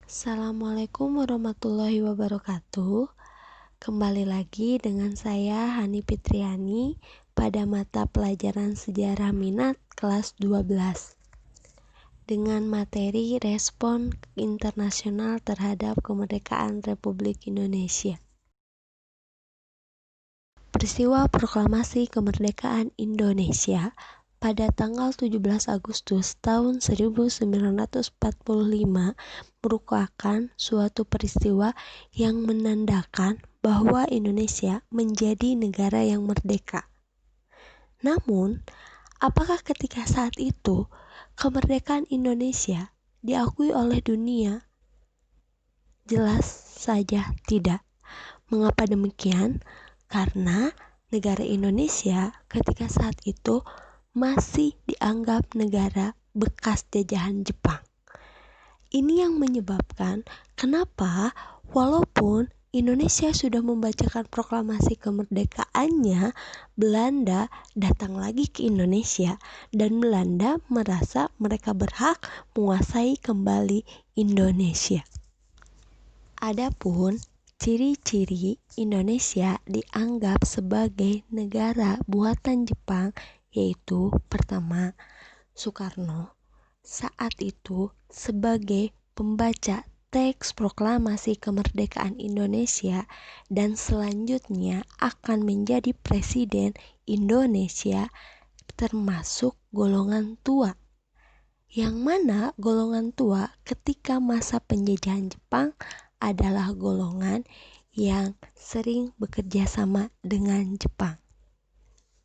Assalamualaikum warahmatullahi wabarakatuh. Kembali lagi dengan saya Hani Fitriani pada mata pelajaran Sejarah Minat kelas 12 dengan materi Respon Internasional terhadap Kemerdekaan Republik Indonesia. Peristiwa Proklamasi Kemerdekaan Indonesia pada tanggal 17 Agustus tahun 1945 merupakan suatu peristiwa yang menandakan bahwa Indonesia menjadi negara yang merdeka. Namun, apakah ketika saat itu kemerdekaan Indonesia diakui oleh dunia? Jelas saja tidak. Mengapa demikian? Karena negara Indonesia ketika saat itu masih dianggap negara bekas jajahan Jepang. Ini yang menyebabkan kenapa walaupun Indonesia sudah membacakan proklamasi kemerdekaannya, Belanda datang lagi ke Indonesia dan Belanda merasa mereka berhak menguasai kembali Indonesia. Adapun ciri-ciri Indonesia dianggap sebagai negara buatan Jepang yaitu pertama, Soekarno saat itu sebagai pembaca teks proklamasi kemerdekaan Indonesia dan selanjutnya akan menjadi presiden Indonesia termasuk golongan tua. Yang mana golongan tua ketika masa penjajahan Jepang adalah golongan yang sering bekerja sama dengan Jepang.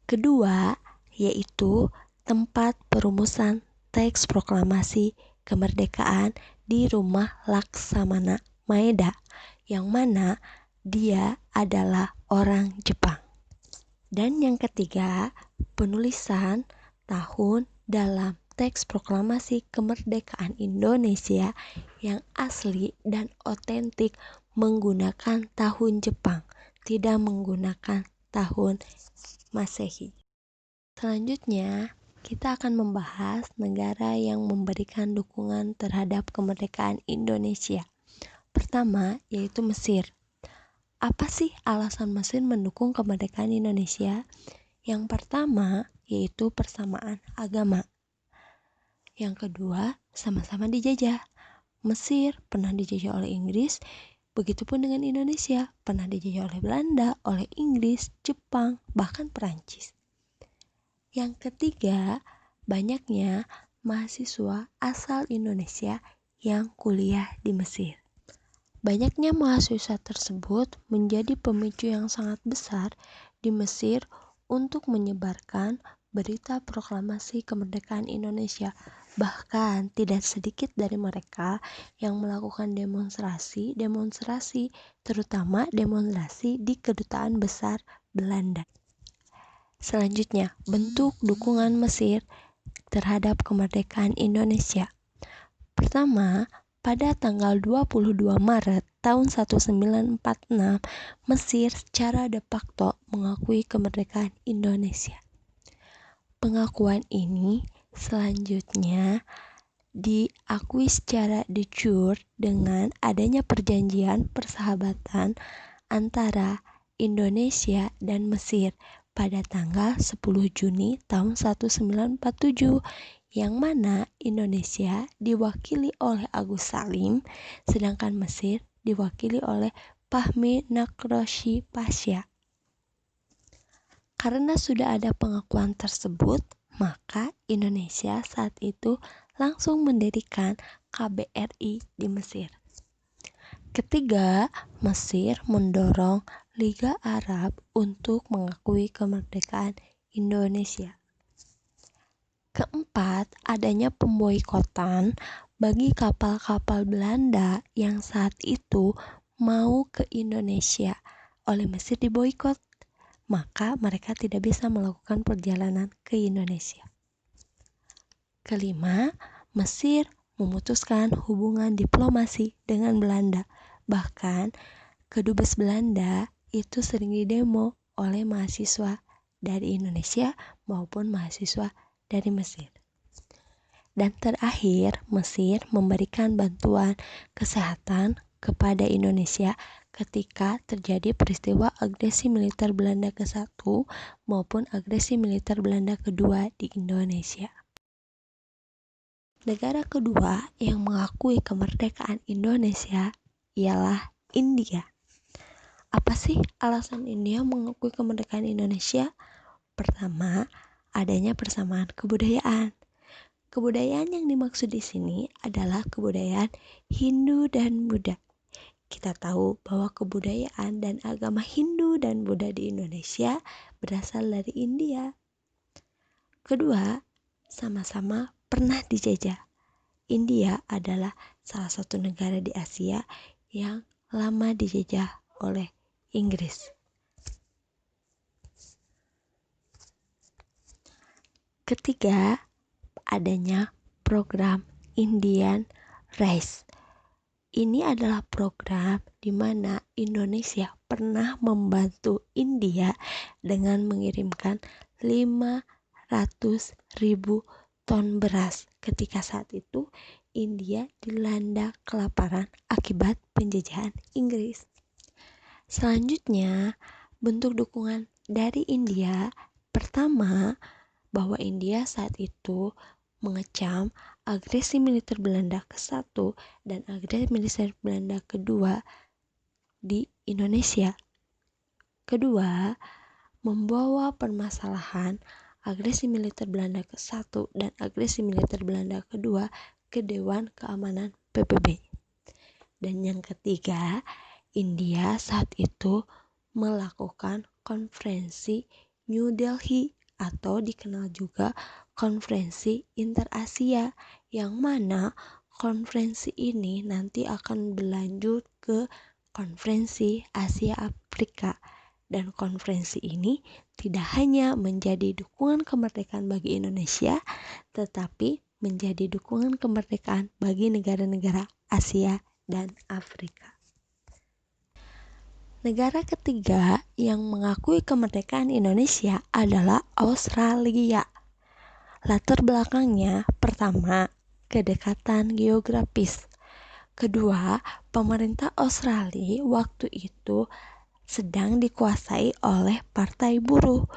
Kedua, yaitu tempat perumusan teks proklamasi kemerdekaan di rumah Laksamana Maeda, yang mana dia adalah orang Jepang. Dan yang ketiga, penulisan tahun dalam teks proklamasi kemerdekaan Indonesia yang asli dan otentik menggunakan tahun Jepang, tidak menggunakan tahun Masehi. Selanjutnya, kita akan membahas negara yang memberikan dukungan terhadap kemerdekaan Indonesia. Pertama, yaitu Mesir. Apa sih alasan Mesir mendukung kemerdekaan Indonesia? Yang pertama, yaitu persamaan agama. Yang kedua, sama-sama dijajah. Mesir pernah dijajah oleh Inggris, begitupun dengan Indonesia, pernah dijajah oleh Belanda, oleh Inggris, Jepang, bahkan Perancis. Yang ketiga, banyaknya mahasiswa asal Indonesia yang kuliah di Mesir. Banyaknya mahasiswa tersebut menjadi pemicu yang sangat besar di Mesir untuk menyebarkan berita proklamasi kemerdekaan Indonesia. Bahkan tidak sedikit dari mereka yang melakukan demonstrasi, terutama demonstrasi di Kedutaan Besar Belanda. Selanjutnya, bentuk dukungan Mesir terhadap kemerdekaan Indonesia. Pertama, pada tanggal 22 Maret tahun 1946, Mesir secara de facto mengakui kemerdekaan Indonesia. Pengakuan ini selanjutnya diakui secara de jure dengan adanya perjanjian persahabatan antara Indonesia dan Mesir pada tanggal 10 Juni tahun 1947, yang mana Indonesia diwakili oleh Agus Salim, sedangkan Mesir diwakili oleh Fahmi Naqrashi Pasha. Karena sudah ada pengakuan tersebut, maka Indonesia saat itu langsung mendirikan KBRI di Mesir. Ketiga, Mesir mendorong Liga Arab untuk mengakui kemerdekaan Indonesia. Keempat, adanya pemboikotan bagi kapal-kapal Belanda yang saat itu mau ke Indonesia. Oleh Mesir diboikot, maka mereka tidak bisa melakukan perjalanan ke Indonesia. Kelima, Mesir memutuskan hubungan diplomasi dengan Belanda. Bahkan, kedubes Belanda itu sering didemo oleh mahasiswa dari Indonesia maupun mahasiswa dari Mesir. Dan terakhir, Mesir memberikan bantuan kesehatan kepada Indonesia ketika terjadi peristiwa agresi militer Belanda ke-1 maupun agresi militer Belanda ke-2 di Indonesia. Negara kedua yang mengakui kemerdekaan Indonesia ialah India. Apa sih alasan India mengakui kemerdekaan Indonesia? Pertama, adanya persamaan kebudayaan. Kebudayaan yang dimaksud di sini adalah kebudayaan Hindu dan Buddha. Kita tahu bahwa kebudayaan dan agama Hindu dan Buddha di Indonesia berasal dari India. Kedua, sama-sama pernah dijajah. India adalah salah satu negara di Asia yang lama dijajah oleh Inggris. Ketiga, adanya program Indian Rice. Ini adalah program di mana Indonesia pernah membantu India dengan mengirimkan 500.000 ton beras ketika saat itu India dilanda kelaparan akibat penjajahan Inggris. Selanjutnya, bentuk dukungan dari India pertama, bahwa India saat itu mengecam agresi militer Belanda ke-1 dan agresi militer Belanda ke-2 di Indonesia. Kedua, membawa permasalahan agresi militer Belanda ke-1 dan agresi militer Belanda ke-2 ke Dewan Keamanan PBB. Dan yang ketiga, India saat itu melakukan konferensi New Delhi atau dikenal juga konferensi Inter-Asia, yang mana konferensi ini nanti akan berlanjut ke konferensi Asia Afrika. Dan konferensi ini tidak hanya menjadi dukungan kemerdekaan bagi Indonesia, tetapi menjadi dukungan kemerdekaan bagi negara-negara Asia dan Afrika. Negara ketiga yang mengakui kemerdekaan Indonesia adalah Australia. Latar belakangnya, pertama, kedekatan geografis. Kedua, pemerintah Australia waktu itu sedang dikuasai oleh Partai Buruh,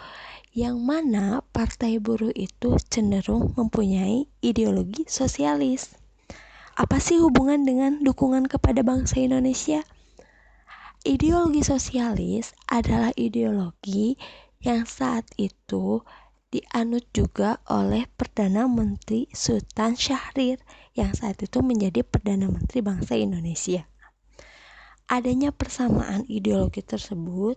yang mana Partai Buruh itu cenderung mempunyai ideologi sosialis. Apa sih hubungan dengan dukungan kepada bangsa Indonesia? Ideologi sosialis adalah ideologi yang saat itu dianut juga oleh Perdana Menteri Sultan Syahrir yang saat itu menjadi Perdana Menteri bangsa Indonesia. Adanya persamaan ideologi tersebut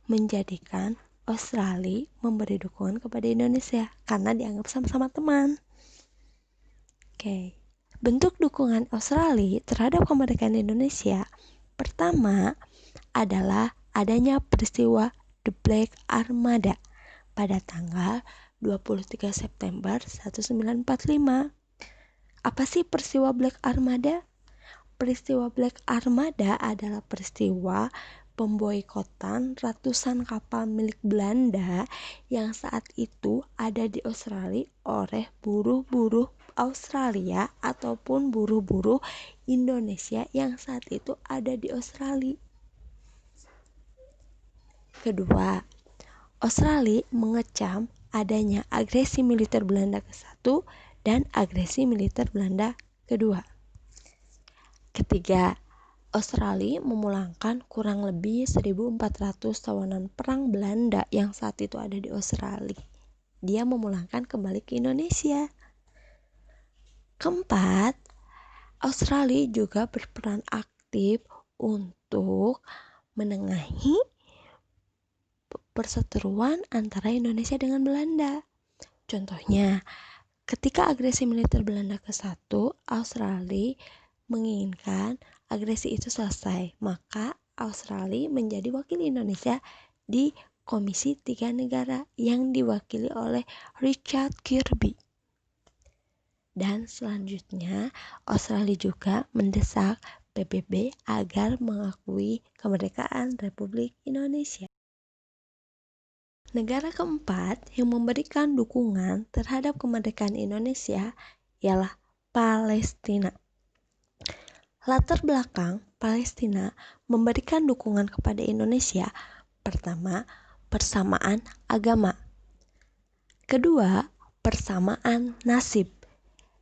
menjadikan Australia memberi dukungan kepada Indonesia karena dianggap sama-sama teman. Bentuk dukungan Australia terhadap kemerdekaan Indonesia pertama adalah adanya peristiwa The Black Armada pada tanggal 23 September 1945. Apa sih peristiwa Black Armada? Peristiwa Black Armada adalah peristiwa pemboikotan ratusan kapal milik Belanda yang saat itu ada di Australia oleh buruh-buruh Australia ataupun buruh-buruh Indonesia yang saat itu ada di Australia. Kedua, Australia mengecam adanya agresi militer Belanda ke-1 dan agresi militer Belanda ke-2. Ketiga, Australia memulangkan kurang lebih 1.400 tawanan perang Belanda yang saat itu ada di Australia. Dia memulangkan kembali ke Indonesia. Keempat, Australia juga berperan aktif untuk menengahi perseteruan antara Indonesia dengan Belanda. Contohnya, ketika agresi militer Belanda ke-1, Australia menginginkan agresi itu selesai, maka Australia menjadi wakil Indonesia di Komisi 3 Negara yang diwakili oleh Richard Kirby. Dan selanjutnya, Australia juga mendesak PBB agar mengakui kemerdekaan Republik Indonesia. Negara keempat yang memberikan dukungan terhadap kemerdekaan Indonesia ialah Palestina. Latar belakang Palestina memberikan dukungan kepada Indonesia. Pertama, persamaan agama. Kedua, persamaan nasib.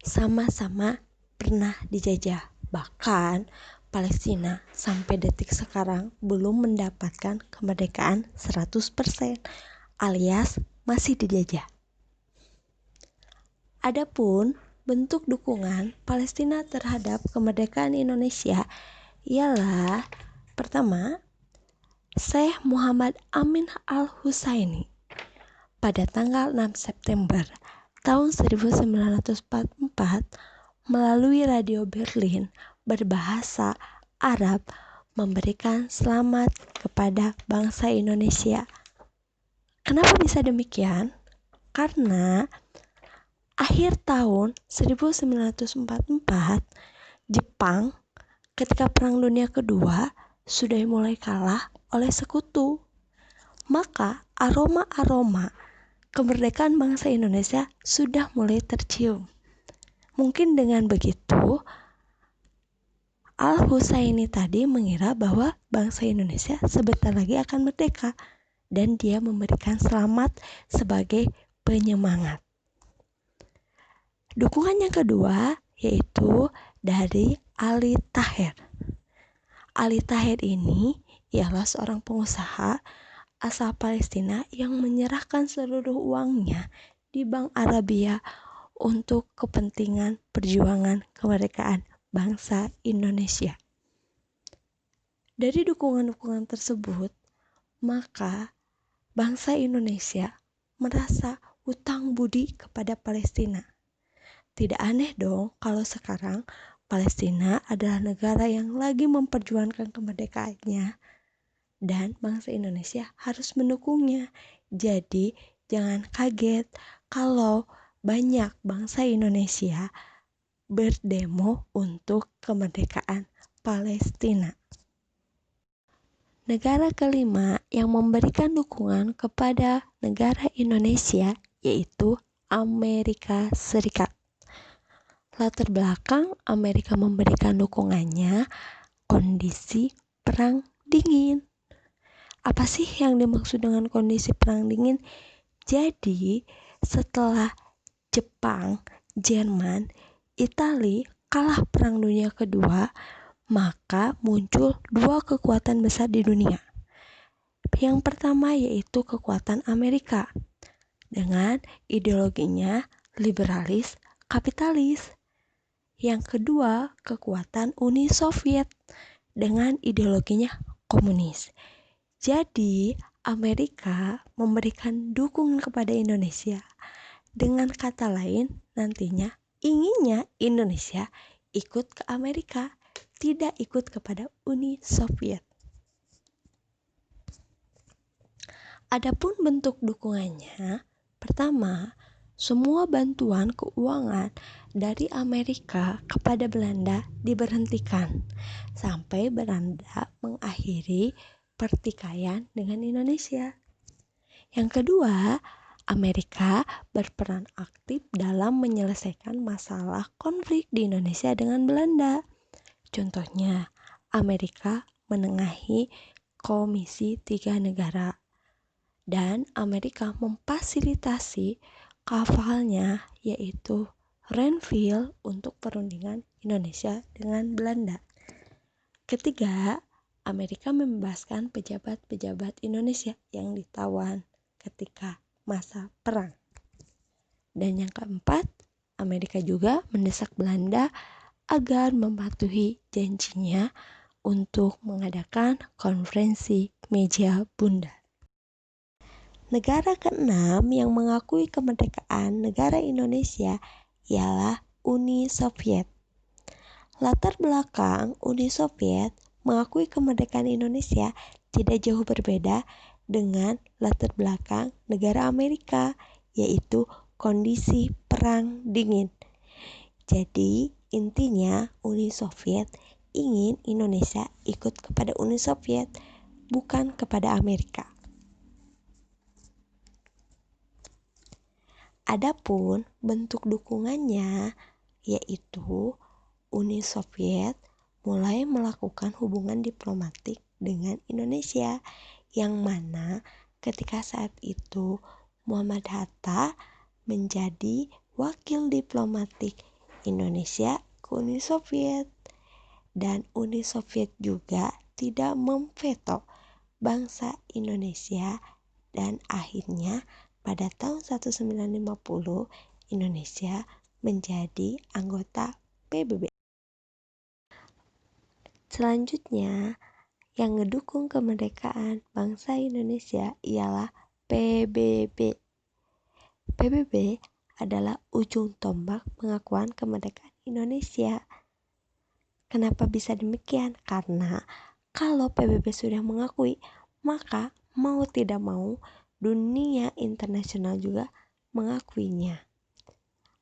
Sama-sama pernah dijajah. Bahkan Palestina sampai detik sekarang belum mendapatkan kemerdekaan 100%, alias masih dijajah. Adapun bentuk dukungan Palestina terhadap kemerdekaan Indonesia ialah pertama, Syekh Muhammad Amin Al-Husaini pada tanggal 6 September tahun 1944 melalui Radio Berlin berbahasa Arab memberikan selamat kepada bangsa Indonesia. Kenapa bisa demikian? Karena akhir tahun 1944 Jepang ketika Perang Dunia Kedua sudah mulai kalah oleh sekutu. Maka aroma-aroma kemerdekaan bangsa Indonesia sudah mulai tercium. Mungkin dengan begitu Al-Husaini tadi mengira bahwa bangsa Indonesia sebentar lagi akan merdeka dan dia memberikan selamat sebagai penyemangat. Dukungan yang kedua yaitu dari Ali Taher. Ali Taher ini ialah seorang pengusaha asal Palestina yang menyerahkan seluruh uangnya di Bank Arabia untuk kepentingan perjuangan kemerdekaan bangsa Indonesia. Dari dukungan-dukungan tersebut, maka bangsa Indonesia merasa hutang budi kepada Palestina. Tidak aneh dong kalau sekarang Palestina adalah negara yang lagi memperjuangkan kemerdekaannya dan bangsa Indonesia harus mendukungnya. Jadi jangan kaget kalau banyak bangsa Indonesia berdemo untuk kemerdekaan Palestina. Negara kelima yang memberikan dukungan kepada negara Indonesia yaitu Amerika Serikat. Latar belakang Amerika memberikan dukungannya kondisi perang dingin. Apa sih yang dimaksud dengan kondisi perang dingin? Jadi setelah Jepang, Jerman, Italia kalah Perang Dunia Kedua, maka muncul dua kekuatan besar di dunia. Yang pertama yaitu kekuatan Amerika dengan ideologinya liberalis kapitalis. Yang kedua, kekuatan Uni Soviet dengan ideologinya komunis. Jadi, Amerika memberikan dukungan kepada Indonesia. Dengan kata lain, nantinya inginnya Indonesia ikut ke Amerika, tidak ikut kepada Uni Soviet. Adapun bentuk dukungannya, pertama, semua bantuan keuangan dari Amerika kepada Belanda diberhentikan sampai Belanda mengakhiri pertikaian dengan Indonesia. Yang kedua, Amerika berperan aktif dalam menyelesaikan masalah konflik di Indonesia dengan Belanda. Contohnya, Amerika menengahi Komisi 3 Negara dan Amerika memfasilitasi kapalnya yaitu Renville untuk perundingan Indonesia dengan Belanda. Ketiga, Amerika membebaskan pejabat-pejabat Indonesia yang ditawan ketika masa perang. Dan yang keempat, Amerika juga mendesak Belanda agar mematuhi janjinya untuk mengadakan konferensi meja bundar. Negara keenam yang mengakui kemerdekaan negara Indonesia ialah Uni Soviet. Latar belakang Uni Soviet mengakui kemerdekaan Indonesia tidak jauh berbeda dengan latar belakang negara Amerika, yaitu kondisi perang dingin. Jadi intinya Uni Soviet ingin Indonesia ikut kepada Uni Soviet, bukan kepada Amerika. Adapun bentuk dukungannya yaitu Uni Soviet mulai melakukan hubungan diplomatik dengan Indonesia, yang mana ketika saat itu Muhammad Hatta menjadi wakil diplomatik Indonesia ke Uni Soviet. Dan Uni Soviet juga tidak memveto bangsa Indonesia, dan akhirnya pada tahun 1950 Indonesia menjadi anggota PBB. Selanjutnya, yang ngedukung kemerdekaan bangsa Indonesia ialah PBB. PBB adalah ujung tombak pengakuan kemerdekaan Indonesia. Kenapa bisa demikian? Karena kalau PBB sudah mengakui, maka mau tidak mau dunia internasional juga mengakuinya.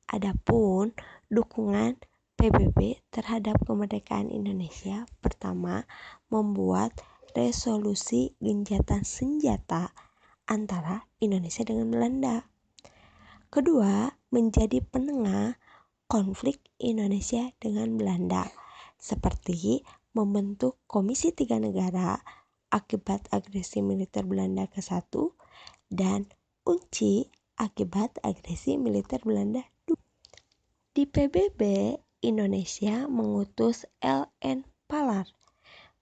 Adapun dukungan PBB terhadap kemerdekaan Indonesia, pertama, membuat resolusi gencatan senjata antara Indonesia dengan Belanda. Kedua, menjadi penengah konflik Indonesia dengan Belanda, seperti membentuk Komisi Tiga Negara akibat agresi militer Belanda ke-1 dan UNCI akibat agresi militer Belanda. Di PBB, Indonesia mengutus L.N. Palar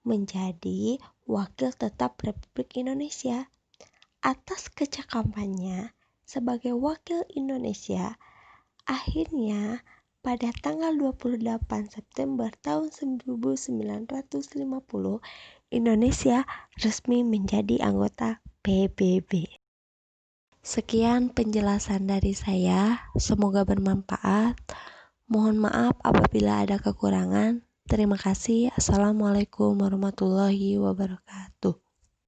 menjadi wakil tetap Republik Indonesia. Atas kecakapannya sebagai wakil Indonesia, akhirnya pada tanggal 28 September tahun 1950, Indonesia resmi menjadi anggota PBB. Sekian penjelasan dari saya, semoga bermanfaat. Mohon maaf apabila ada kekurangan. Terima kasih. Assalamualaikum warahmatullahi wabarakatuh.